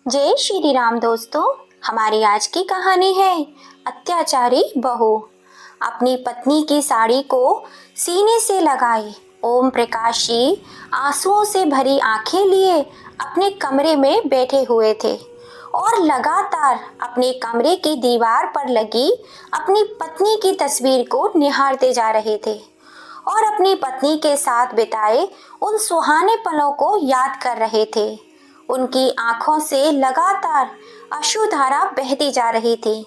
जय श्री राम दोस्तों। हमारी आज की कहानी है अत्याचारी बहू। अपनी पत्नी की साड़ी को सीने से लगाए ओम प्रकाश जी आंसुओं से भरी आंखें लिए अपने कमरे में बैठे हुए थे और लगातार अपने कमरे की दीवार पर लगी अपनी पत्नी की तस्वीर को निहारते जा रहे थे और अपनी पत्नी के साथ बिताए उन सुहाने पलों को याद कर रहे थे। उनकी आंखों से लगातार अश्रुधारा बहती जा रही थी।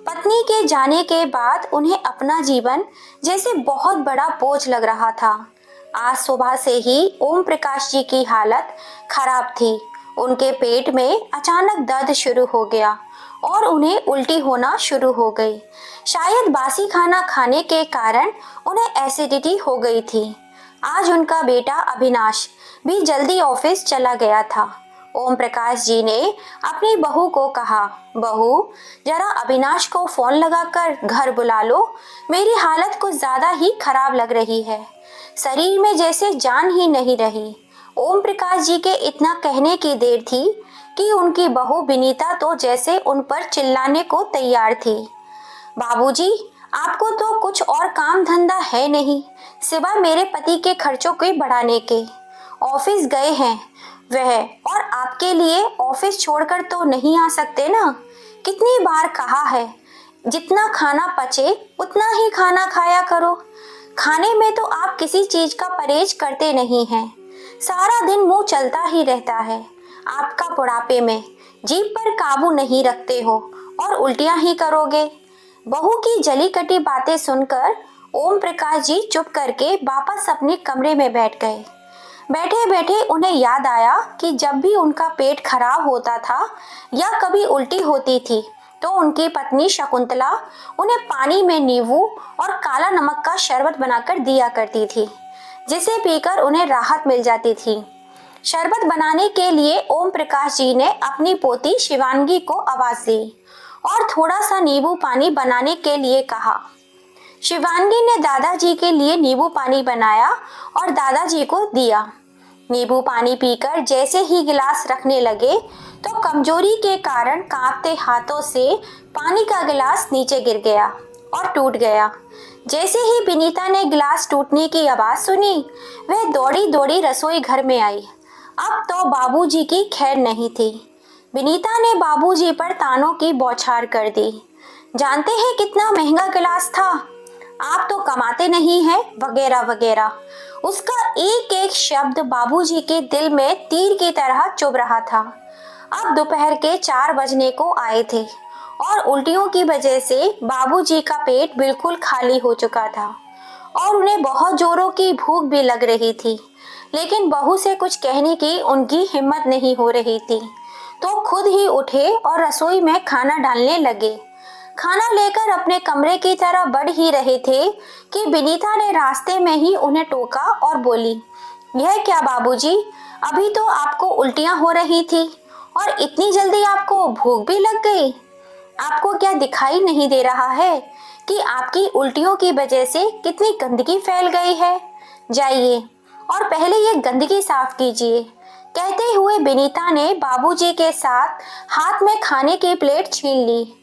पत्नी के जाने के बाद उन्हें अपना जीवन जैसे बहुत बड़ा बोझ लग रहा था। आज सुबह से ही ओम प्रकाश जी की हालत खराब थी। उनके पेट में अचानक दर्द शुरू हो गया और उन्हें उल्टी होना शुरू हो गई। शायद बासी खाना खाने के कारण उन्हें एसिडिटी हो गई थी। आज उनका बेटा अविनाश भी जल्दी ऑफिस चला गया था। ओम प्रकाश जी ने अपनी बहू को कहा, बहू जरा अविनाश को फोन लगाकर घर बुला लो, मेरी हालत कुछ ज्यादा ही खराब लग रही है, शरीर में जैसे जान ही नहीं रही। ओम प्रकाश जी के इतना कहने की देर थी कि उनकी बहू विनीता तो जैसे उन पर चिल्लाने को तैयार थी। बाबूजी, आपको तो कुछ और काम धंधा है नहीं सिवाय मेरे पति के खर्चों को बढ़ाने के। ऑफिस गए हैं वह, और आपके लिए ऑफिस छोड़कर तो नहीं आ सकते ना। कितनी बार कहा है जितना खाना पचे उतना ही खाना खाया करो। खाने में तो आप किसी चीज का परहेज करते नहीं हैं, सारा दिन मुंह चलता ही रहता है। आपका बुढ़ापे में जीभ पर काबू नहीं रखते हो और उल्टियां ही करोगे। बहू की जली कटी बातें सुनकर ओम प्रकाश जी चुप करके वापस अपने कमरे में बैठ गए। बैठे बैठे उन्हें याद आया कि जब भी उनका पेट खराब होता था या कभी उल्टी होती थी तो उनकी पत्नी शकुंतला उन्हें पानी में नींबू और काला नमक का शरबत बनाकर दिया करती थी, जिसे पीकर उन्हें राहत मिल जाती थी। शरबत बनाने के लिए ओम प्रकाश जी ने अपनी पोती शिवांगी को आवाज दी और थोड़ा सा नींबू पानी बनाने के लिए कहा। शिवांगी ने दादाजी के लिए नींबू पानी बनाया और दादाजी को दिया। नींबू पानी पीकर जैसे ही गिलास रखने लगे तो कमजोरी के कारण कांपते हाथों से पानी का गिलास नीचे गिर गया और टूट गया। जैसे ही विनीता ने गिलास टूटने की आवाज सुनी वह दौड़ी दौड़ी रसोई घर में आई। अब तो बाबूजी की खैर नहीं थी। विनीता ने बाबूजी पर तानों की बौछार कर दी। जानते हैं कितना महंगा गिलास था, आप तो कमाते नहीं हैं, वगैरह वगैरह। उसका एक एक शब्द बाबूजी के दिल में तीर की तरह चुभ रहा था। अब दोपहर के 4 बजने को आए थे और उल्टियों की वजह से बाबूजी का पेट बिल्कुल खाली हो चुका था और उन्हें बहुत जोरों की भूख भी लग रही थी, लेकिन बहू से कुछ कहने की उनकी हिम्मत नहीं हो रही थी, तो खुद ही उठे और रसोई में खाना डालने लगे। खाना लेकर अपने कमरे की तरफ बढ़ ही रहे थे कि विनीता ने रास्ते में ही उन्हें टोका और बोली, यह क्या बाबूजी, अभी तो आपको उल्टियां हो रही थी और इतनी जल्दी आपको भूख भी लग गई। आपको क्या दिखाई नहीं दे रहा है कि आपकी उल्टियों की वजह से कितनी गंदगी फैल गई है। जाइए और पहले ये गंदगी साफ कीजिए। कहते हुए विनीता ने बाबूजी के साथ हाथ में खाने की प्लेट छीन ली।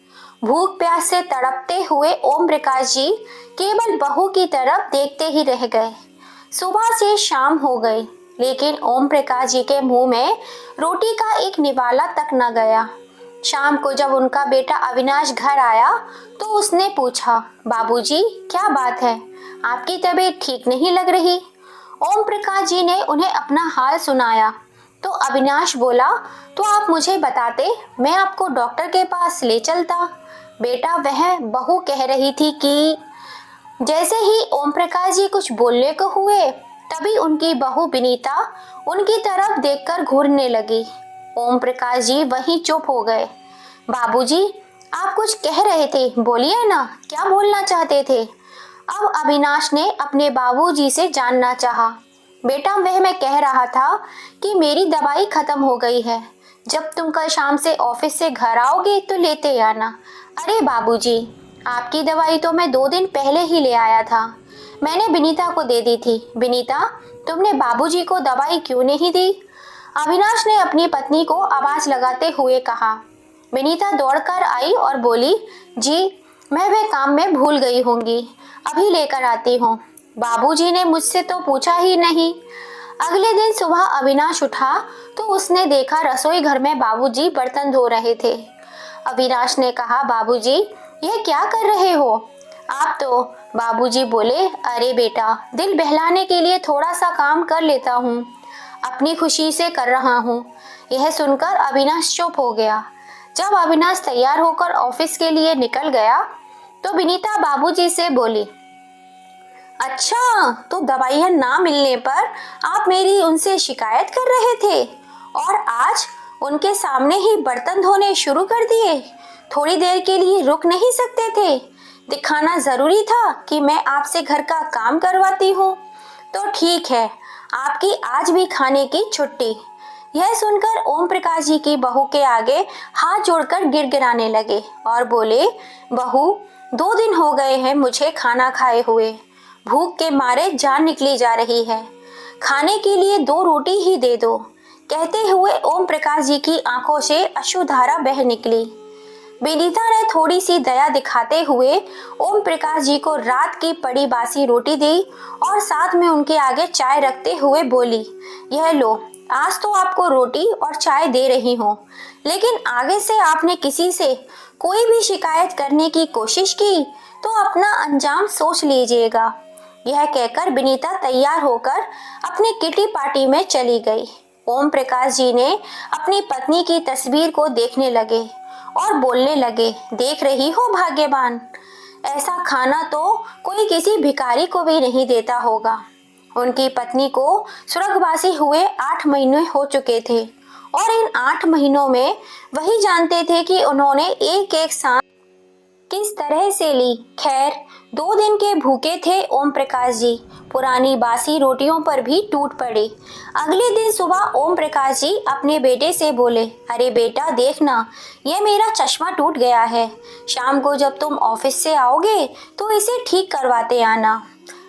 भूख प्यास से तड़पते हुए ओम प्रकाश जी केवल बहू की तरफ देखते ही रह गए। सुबह से शाम हो गई, लेकिन ओम प्रकाश जी के मुंह में रोटी का एक निवाला तक न गया। शाम को जब उनका बेटा अविनाश घर आया तो उसने पूछा, बाबूजी क्या बात है, आपकी तबीयत ठीक नहीं लग रही। ओम प्रकाश जी ने उन्हें अपना हाल सुनाया तो अविनाश बोला, तो आप मुझे बताते, मैं आपको डॉक्टर के पास ले चलता। बेटा, वह बहू कह रही थी कि जैसे ही ओम प्रकाश जी कुछ बोलने को हुए तभी उनकी बहू विनीता उनकी तरफ देखकर घूरने लगी। ओम प्रकाश जी वहीं चुप हो गए। बाबूजी, आप कुछ कह रहे थे, बोलिए ना, क्या बोलना चाहते थे। अब अविनाश ने अपने बाबूजी से जानना चाहा। बेटा, वह मैं कह रहा था कि मेरी दवाई खत्म हो गई है, जब तुम कल शाम से ऑफिस से घर आओगे तो लेते आना। अरे बाबूजी, आपकी दवाई तो मैं 2 दिन पहले ही ले आया था, मैंने विनीता को दे दी थी। विनीता, तुमने बाबूजी को दवाई क्यों नहीं दी। अविनाश ने अपनी पत्नी को आवाज लगाते हुए कहा। विनीता दौड़कर आई और बोली, जी मैं वह काम में भूल गई होंगी, अभी लेकर आती हूँ। बाबूजी ने मुझसे तो पूछा ही नहीं। अगले दिन सुबह अविनाश उठा तो उसने देखा रसोई घर में बाबूजी बर्तन धो रहे थे। अविनाश ने कहा, बाबूजी यह क्या कर रहे हो आप? तो बाबूजी बोले, अरे बेटा, दिल बहलाने के लिए थोड़ा सा काम कर लेता हूँ, अपनी खुशी से कर रहा हूँ। यह सुनकर अविनाश चुप हो गया। जब अविनाश तैयार होकर ऑफिस के लिए निकल गया तो विनीता बाबूजी से बोली, अच्छा तो दवाइयाँ ना मिलने पर आप मेरी उनसे शिकायत कर रहे थे और आज उनके सामने ही बर्तन धोने शुरू कर दिए। थोड़ी देर के लिए रुक नहीं सकते थे? दिखाना जरूरी था कि मैं आपसे घर का काम करवाती हूँ। तो ठीक है, आपकी आज भी खाने की छुट्टी। यह सुनकर ओम प्रकाश जी की बहू के आगे हाथ जोड़कर गिड़गिड़ाने लगे और बोले, बहू 2 दिन हो गए हैं मुझे खाना खाए हुए, भूख के मारे जान निकली जा रही है, खाने के लिए 2 रोटी ही दे दो। कहते हुए ओम प्रकाश जी की आंखों से अश्रुधारा बह निकली। विनीता ने थोड़ी सी दया दिखाते हुए ओम प्रकाश जी को रात की पड़ी बासी रोटी दी और साथ में उनके आगे चाय रखते हुए बोली, यह लो, आज तो आपको रोटी और चाय दे रही हूँ, लेकिन आगे से आपने किसी से कोई भी शिकायत करने की कोशिश की तो अपना अंजाम सोच लीजिएगा। यह कहकर विनीता तैयार होकर अपनी किटी पार्टी में चली गई। ओम प्रकाश जी ने अपनी पत्नी की तस्वीर को देखने लगे और बोलने लगे, देख रही हो भाग्यवान, ऐसा खाना तो कोई किसी भिखारी को भी नहीं देता होगा। उनकी पत्नी को स्वर्गवासी हुए 8 महीने हो चुके थे और इन 8 महीनों में वही जानते थे कि उन्होंने एक एक सांस किस तरह से ली। खैर 2 दिन के भूखे थे ओम प्रकाश जी, पुरानी बासी रोटियों पर भी टूट पड़े। अगले दिन सुबह ओम प्रकाश जी अपने बेटे से बोले, अरे बेटा देखना, ये मेरा चश्मा टूट गया है, शाम को जब तुम ऑफिस से आओगे तो इसे ठीक करवाते आना।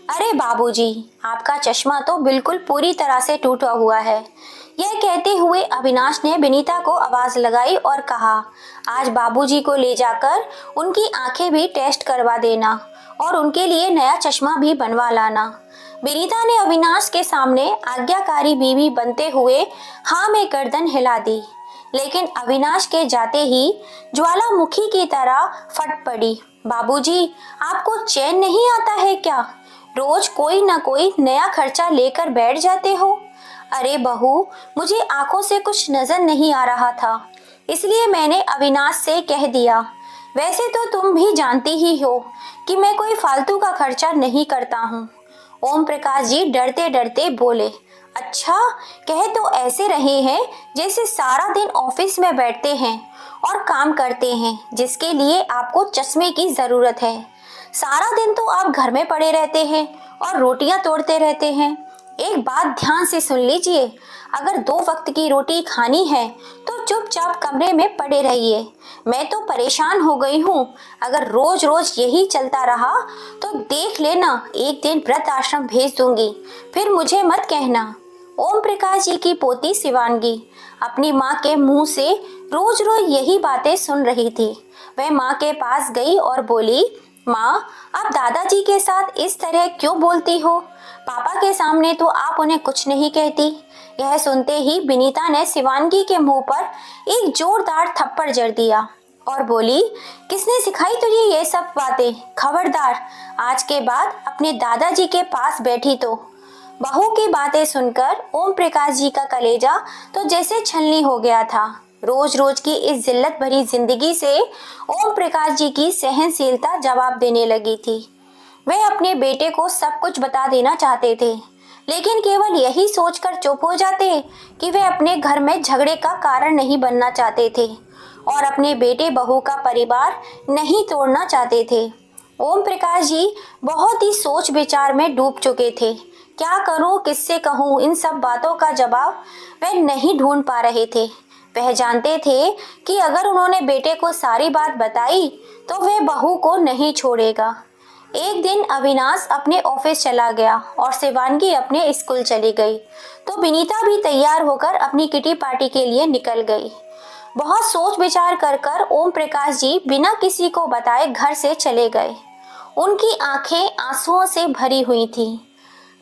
अरे बाबूजी, आपका चश्मा तो बिल्कुल पूरी तरह से टूटा हुआ है। यह कहते हुए अविनाश ने विनीता को आवाज लगाई और कहा, आज बाबूजी को ले जाकर उनकी आंखें भी टेस्ट करवा देना और उनके लिए नया चश्मा भी बनवा लाना। विनीता ने अविनाश के सामने आज्ञाकारी बीवी बनते हुए हाँ में गर्दन हिला दी, लेकिन अविनाश के जाते ही ज्वालामुखी की तरह फट पड़ी। बाबूजी, आपको चैन नहीं आता है क्या? रोज कोई ना कोई नया खर्चा लेकर बैठ जाते हो। अरे बहू, मुझे आंखों से कुछ नजर नहीं आ रहा था, इसलिए मैंने अविनाश से कह दिया। वैसे तो तुम भी जानती ही हो कि मैं कोई फालतू का खर्चा नहीं करता हूँ। ओम प्रकाश जी डरते डरते बोले, अच्छा, कह तो ऐसे रहे हैं जैसे सारा दिन ऑफिस में बैठते हैं और काम करते हैं, जिसके लिए आपको चश्मे की जरूरत है। सारा दिन तो आप घर में पड़े रहते हैं और रोटियां तोड़ते रहते हैं। एक बात ध्यान से सुन लीजिए, अगर 2 वक्त की रोटी खानी है तो चुपचाप कमरे में पड़े रहिए। मैं तो परेशान हो गई हूँ, अगर रोज रोज यही चलता रहा तो देख लेना, एक दिन वृद्ध आश्रम भेज दूंगी, फिर मुझे मत कहना। ओम प्रकाश जी की पोती शिवांगी अपनी माँ के मुंह से रोज रोज यही बातें सुन रही थी। वह माँ के पास गई और बोली, माँ, आप दादाजी के साथ इस तरह क्यों बोलती हो? पापा के सामने तो आप उन्हें कुछ नहीं कहती। यह सुनते ही विनीता ने शिवांगी के मुंह पर एक जोरदार थप्पड़ जड़ दिया और बोली, किसने सिखाई तुझे ये सब बातें? खबरदार, आज के बाद अपने दादाजी के पास बैठी तो। बहू की बातें सुनकर ओम प्रकाश जी का कलेजा तो जैसे छलनी हो गया था। रोज रोज की इस जिल्लत भरी जिंदगी से ओम प्रकाश जी की सहनशीलता जवाब देने लगी थी। वे अपने बेटे को सब कुछ बता देना चाहते थे, लेकिन केवल यही सोचकर चुप हो जाते कि वे अपने घर में झगड़े का कारण नहीं बनना चाहते थे और अपने बेटे बहू का परिवार नहीं तोड़ना चाहते थे। ओम प्रकाश जी बहुत ही सोच विचार में डूब चुके थे। क्या करूं, किससे कहूं, इन सब बातों का जवाब वे नहीं ढूंढ पा रहे थे। वह जानते थे कि अगर उन्होंने बेटे को सारी बात बताई तो वह बहू को नहीं छोड़ेगा। एक दिन अविनाश अपने ऑफिस चला गया और शिवांगी अपने स्कूल चली गई, तो विनीता भी तैयार होकर अपनी किटी पार्टी के लिए निकल गई। बहुत सोच विचार कर ओम प्रकाश जी बिना किसी को बताए घर से चले गए। उनकी आंखें आंसुओं से भरी हुई थीं।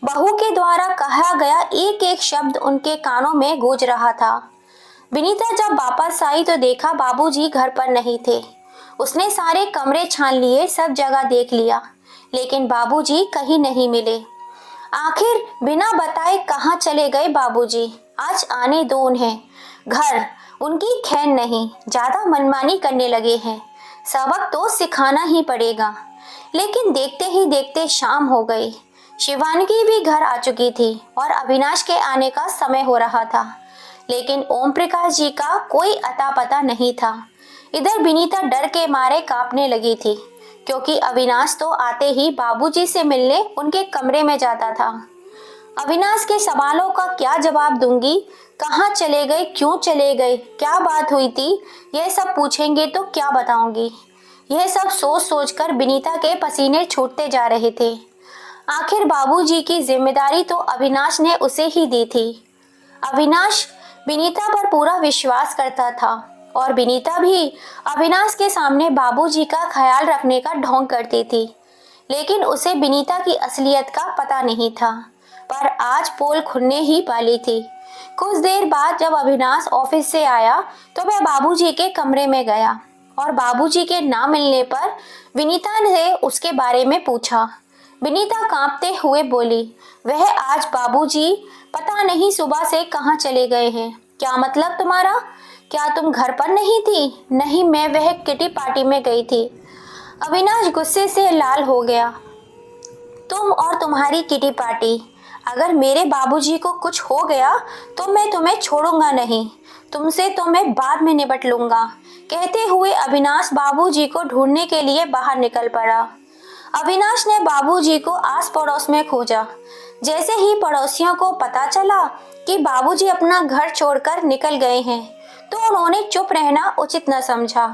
बहू के द्वारा कहा गया एक एक शब्द उनके कानों में गूंज रहा था। विनीता जब वापस आई तो देखा बाबूजी घर पर नहीं थे। उसने सारे कमरे छान लिए, सब जगह देख लिया, लेकिन बाबूजी कहीं नहीं मिले। आखिर बिना बताए कहाँ चले गए बाबूजी? आज आने दो उन्हें घर, उनकी खैर नहीं, ज्यादा मनमानी करने लगे हैं। सबक तो सिखाना ही पड़ेगा। लेकिन देखते ही देखते शाम हो गई। शिवानगी भी घर आ चुकी थी और अविनाश के आने का समय हो रहा था, लेकिन ओम प्रकाश जी का कोई अता पता नहीं था। इधर विनीता डर के मारे कांपने लगी थी, क्योंकि अविनाश तो आते ही बाबूजी से मिलने उनके कमरे में जाता था। अविनाश के सवालों का क्या जवाब दूंगी? कहाँ चले गए, क्यों चले गए, क्या बात हुई थी, यह सब पूछेंगे तो क्या बताऊंगी? यह सब सोच सोचकर विनीता के पसीने छूटते जा रहे थे। आखिर बाबूजी की जिम्मेदारी तो अविनाश ने उसे ही दी थी। अविनाश विनीता पर पूरा विश्वास करता था और विनीता भी अविनाश के सामने बाबूजी का ख्याल रखने का ढोंग करती थी, लेकिन उसे विनीता की असलियत का पता नहीं था। पर आज पोल खुलने ही वाली थी। कुछ देर बाद जब अविनाश ऑफिस से आया तो वह बाबूजी के कमरे में गया और बाबूजी के ना मिलने पर विनीता ने उसके बारे में पूछा। विनीता कांपते हुए बोली, वह आज बाबूजी पता नहीं सुबह से कहाँ चले गए हैं। क्या मतलब तुम्हारा? क्या तुम घर पर नहीं थी? नहीं, मैं वह किटी पार्टी में गई थी। अविनाश गुस्से से लाल हो गया। तुम और तुम्हारी किटी पार्टी? अगर मेरे बाबूजी को कुछ हो गया तो मैं तुम्हें छोड़ूंगा नहीं। तुमसे तो मैं बाद में निपट लूंगा। कहते हुए अविनाश बाबूजी को ढूंढने के लिए बाहर निकल पड़ा। अविनाश ने बाबूजी को आस पड़ोस में खोजा। जैसे ही पड़ोसियों को पता चला कि बाबूजी अपना घर छोड़कर निकल गए हैं, तो उन्होंने चुप रहना उचित न समझा।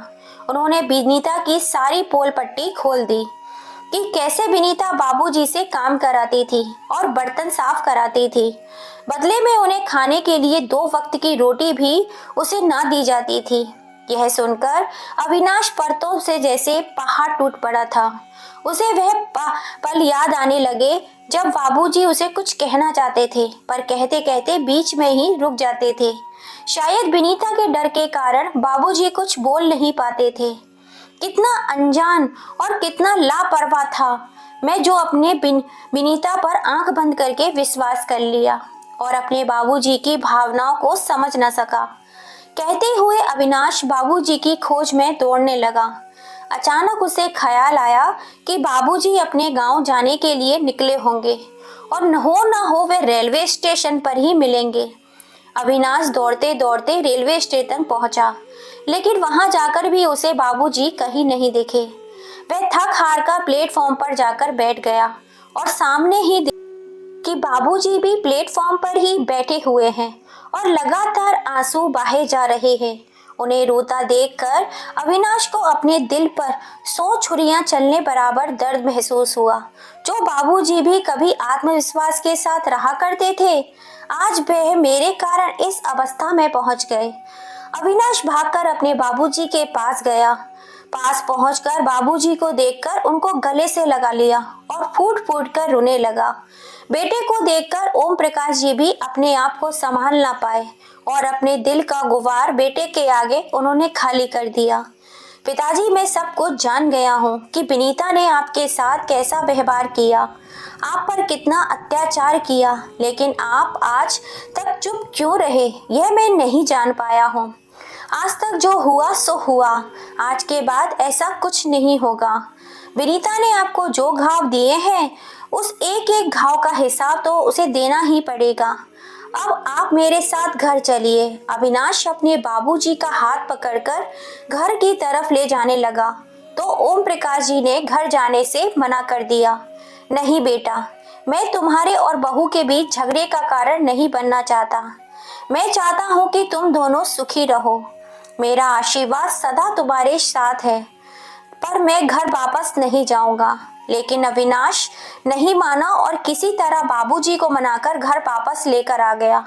उन्होंने विनीता की सारी पोल पट्टी खोल दी कि कैसे विनीता बाबूजी से काम कराती थी और बर्तन साफ कराती थी। बदले में उन्हें खाने के लिए 2 वक्त की रोटी भी उसे ना दी जाती थी। यह सुनकर अविनाश परतों से जैसे पहाड़ टूट पड़ा था। उसे वह पल याद आने लगे जब बाबूजी उसे कुछ कहना चाहते थे, पर कहते कहते बीच में ही रुक जाते थे। शायद विनीता के डर के कारण बाबूजी कुछ बोल नहीं पाते थे। कितना अनजान और कितना लापरवाह था मैं, जो अपने विनीता पर आंख बंद करके विश्वास कर लिया और अपने बाबूजी की भावनाओं को समझ न सका। कहते हुए अविनाश बाबूजी की खोज में दौड़ने लगा। अचानक उसे ख्याल आया कि बाबूजी अपने गांव जाने के लिए निकले होंगे और न हो वे रेलवे स्टेशन पर ही मिलेंगे। अविनाश दौड़ते दौड़ते रेलवे स्टेशन पहुंचा, लेकिन वहां जाकर भी उसे बाबूजी कहीं नहीं दिखे। वह थक हार कर प्लेटफॉर्म पर जाकर बैठ गया और सामने ही कि बाबूजी भी प्लेटफॉर्म पर ही बैठे हुए हैं और लगातार आंसू बहे जा रहे हैं। उन्हें रोता देखकर अविनाश को अपने दिल पर 100 छुरियां चलने बराबर दर्द महसूस हुआ। जो बाबूजी भी कभी आत्मविश्वास के साथ रहा करते थे, आज वह मेरे कारण इस अवस्था में पहुंच गए। अविनाश भागकर अपने बाबूजी के पास गया। पास पहुंचकर बाबूजी को देखकर उनको गले से लगा लिया और फूट फूट कर रोने लगा। बेटे को देखकर ओम प्रकाश जी भी अपने आप को संभाल ना पाए और अपने दिल का गुवार बेटे के आगे उन्होंने खाली कर दिया। पिताजी, मैं सब कुछ जान गया हूँ कि विनीता ने आपके साथ कैसा व्यवहार किया, आप पर कितना अत्याचार किया, लेकिन आप आज तक चुप क्यों रहे, यह मैं नहीं जान पाया हूँ। आज तक जो हुआ सो हुआ, आज के बाद ऐसा कुछ नहीं होगा। विनीता ने आपको जो घाव दिए हैं, उस एक एक घाव का हिसाब तो उसे देना ही पड़ेगा। अब आप मेरे साथ घर चलिए। अविनाश अपने बाबूजी का हाथ पकड़कर घर की तरफ ले जाने लगा, तो ओम प्रकाश जी ने घर जाने से मना कर दिया। नहीं बेटा, मैं तुम्हारे और बहू के बीच झगड़े का कारण नहीं बनना चाहता। मैं चाहता हूँ कि तुम दोनों सुखी रहो। मेरा आशीर्वाद सदा तुम्हारे साथ है, पर मैं घर वापस नहीं जाऊंगा। लेकिन अविनाश नहीं माना और किसी तरह बाबूजी को मनाकर घर वापस लेकर आ गया।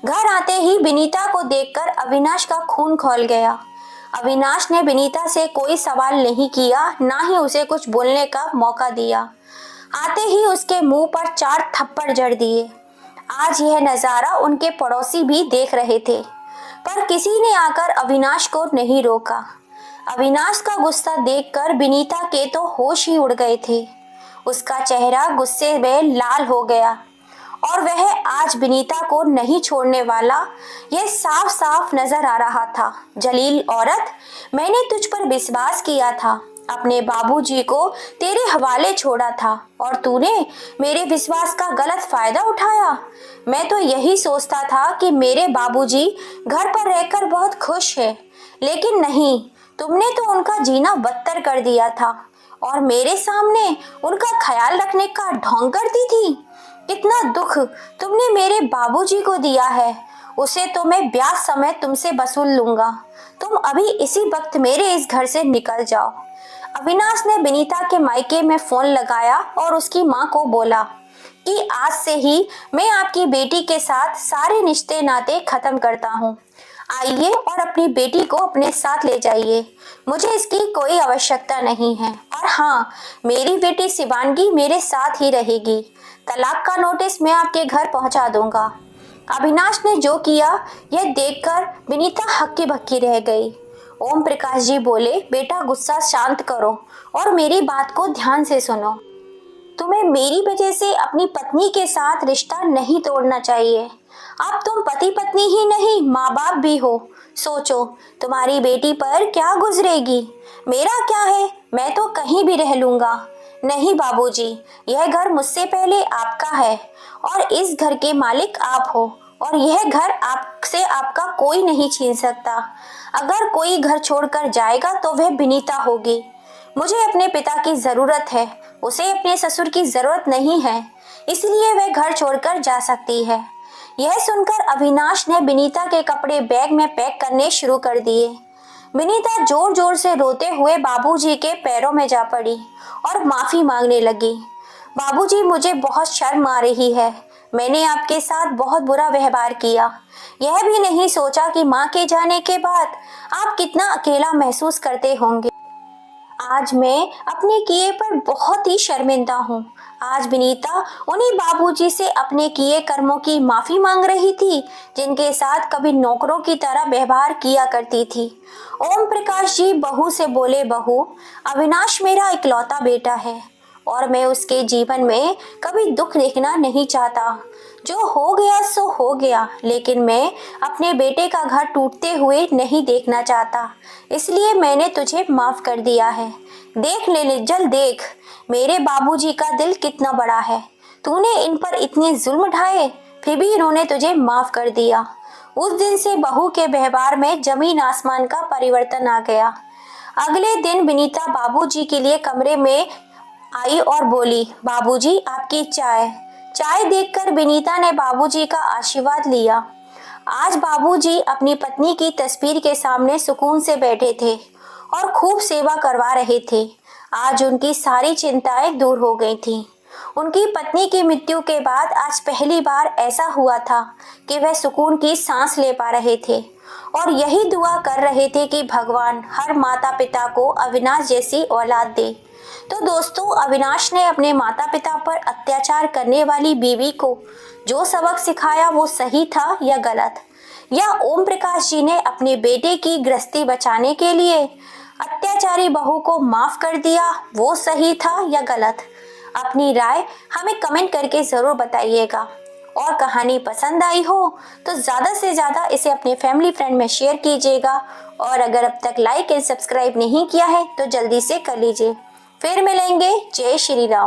घर आते ही विनीता को देखकर अविनाश का खून खौल गया। अविनाश ने विनीता से कोई सवाल नहीं किया, ना ही उसे कुछ बोलने का मौका दिया। आते ही उसके मुंह पर 4 थप्पड़ जड़ दिए। आज यह नजारा उनके पड़ोसी भी देख रहे थे, पर किसी ने आकर अविनाश को नहीं रोका। अविनाश का गुस्सा देखकर विनीता के तो होश ही उड़ गए थे। उसका चेहरा गुस्से में लाल हो गया और वह आज विनीता को नहीं छोड़ने वाला, यह साफ साफ नजर आ रहा था। जलील औरत, मैंने तुझ पर विश्वास किया था, अपने बाबूजी को तेरे हवाले छोड़ा था और तूने मेरे विश्वास का गलत फायदा उठाया। मैं तो यही सोचता था कि मेरे बाबूजी घर पर रहकर बहुत खुश है, लेकिन नहीं, तुमने तो उनका जीना बदतर कर दिया था और मेरे सामने उनका ख्याल रखने का ढोंग करती थी। कितना दुख तुमने मेरे बाबूजी को दिया है, उसे तो मैं ब्याज समेत तुमसे वसूल लूंगा। तुम अभी इसी वक्त मेरे इस घर से निकल जाओ। अविनाश ने विनीता के मायके में फोन लगाया और उसकी माँ को बोला कि आज से ही मैं आपकी बेटी के साथ सारे रिश्ते नाते खत्म करता हूँ। आइए और अपनी बेटी को अपने साथ ले जाइए, मुझे इसकी कोई आवश्यकता नहीं है। और हाँ, मेरी बेटी शिवांगी मेरे साथ ही रहेगी। तलाक का नोटिस मैं आपके घर पहुंचा दूंगा। अविनाश ने जो किया यह देखकर विनीता हक्की बक्की रह गई। ओम प्रकाश जी बोले, बेटा गुस्सा शांत करो और मेरी बात को ध्यान से सुनो। तुम्हें मेरी वजह से अपनी पत्नी के साथ रिश्ता नहीं तोड़ना चाहिए। अब तुम पति पत्नी ही नहीं, माँ बाप भी हो। सोचो तुम्हारी बेटी पर क्या गुजरेगी। मेरा क्या है, मैं तो कहीं भी रह लूंगा। नहीं बाबूजी, यह घर मुझसे पहले आपका है और इस घर के मालिक आप हो और यह घर आपसे आपका कोई नहीं छीन सकता। अगर कोई घर छोड़कर जाएगा तो वह विनीता होगी। मुझे अपने पिता की जरूरत है, उसे अपने ससुर की जरूरत नहीं है, इसलिए वह घर छोड़कर जा सकती है। यह सुनकर अविनाश ने विनीता के कपड़े बैग में पैक करने शुरू कर दिए। विनीता जोर जोर से रोते हुए बाबूजी के पैरों में जा पड़ी और माफी मांगने लगी। बाबूजी, मुझे बहुत शर्म आ रही है, मैंने आपके साथ बहुत बुरा व्यवहार किया। यह भी नहीं सोचा कि माँ के जाने के बाद आप कितना अकेला महसूस करते होंगे। आज मैं अपने किए पर बहुत ही शर्मिंदा हूँ। आज विनीता उन्हीं बाबूजी से अपने किए कर्मों की माफी मांग रही थी, जिनके साथ कभी नौकरों की तरह व्यवहार किया करती थी। ओम प्रकाश जी बहू से बोले, बहू, अविनाश मेरा इकलौता बेटा है और मैं उसके जीवन में कभी दुख देखना नहीं चाहता। जो हो गया सो हो गया, लेकिन मैं अपने बेटे का घर टूटते हुए नहीं देखना चाहता, इसलिए मैंने तुझे माफ कर दिया है। देख ले जल, देख मेरे बाबूजी का दिल कितना बड़ा है। तूने इन पर इतने जुल्म ढाए, फिर भी इन्होंने तुझे माफ कर दिया। उस दिन से बहू के व्यवहार में जमीन आसमान का परिवर्तन आ गया। अगले दिन विनीता बाबूजी के लिए कमरे में आई और बोली, बाबूजी आपकी चाय। चाय देखकर विनीता ने बाबूजी का आशीर्वाद लिया। आज बाबूजी अपनी पत्नी की तस्वीर के सामने सुकून से बैठे थे और खूब सेवा करवा रहे थे। आज उनकी सारी चिंताएं दूर हो गई थीं। उनकी पत्नी की मृत्यु के बाद आज पहली बार ऐसा हुआ था कि वह सुकून की सांस ले पा रहे थे और यही दुआ कर रहे थे कि भगवान हर माता पिता को अविनाश जैसी औलाद दे। तो दोस्तों, अविनाश ने अपने माता पिता पर अत्याचार करने वाली बीवी को जो सबक सिखाया वो सही था या गलत, या ओम प्रकाश जी ने अपने बेटे की गृहस्थी बचाने के लिए अत्याचारी बहू को माफ कर दिया, वो सही था या गलत? अपनी राय हमें कमेंट करके ज़रूर बताइएगा। और कहानी पसंद आई हो तो ज़्यादा से ज़्यादा इसे अपने फैमिली फ्रेंड में शेयर कीजिएगा और अगर अब तक लाइक एंड सब्सक्राइब नहीं किया है तो जल्दी से कर लीजिए। फिर मिलेंगे। जय श्री राम।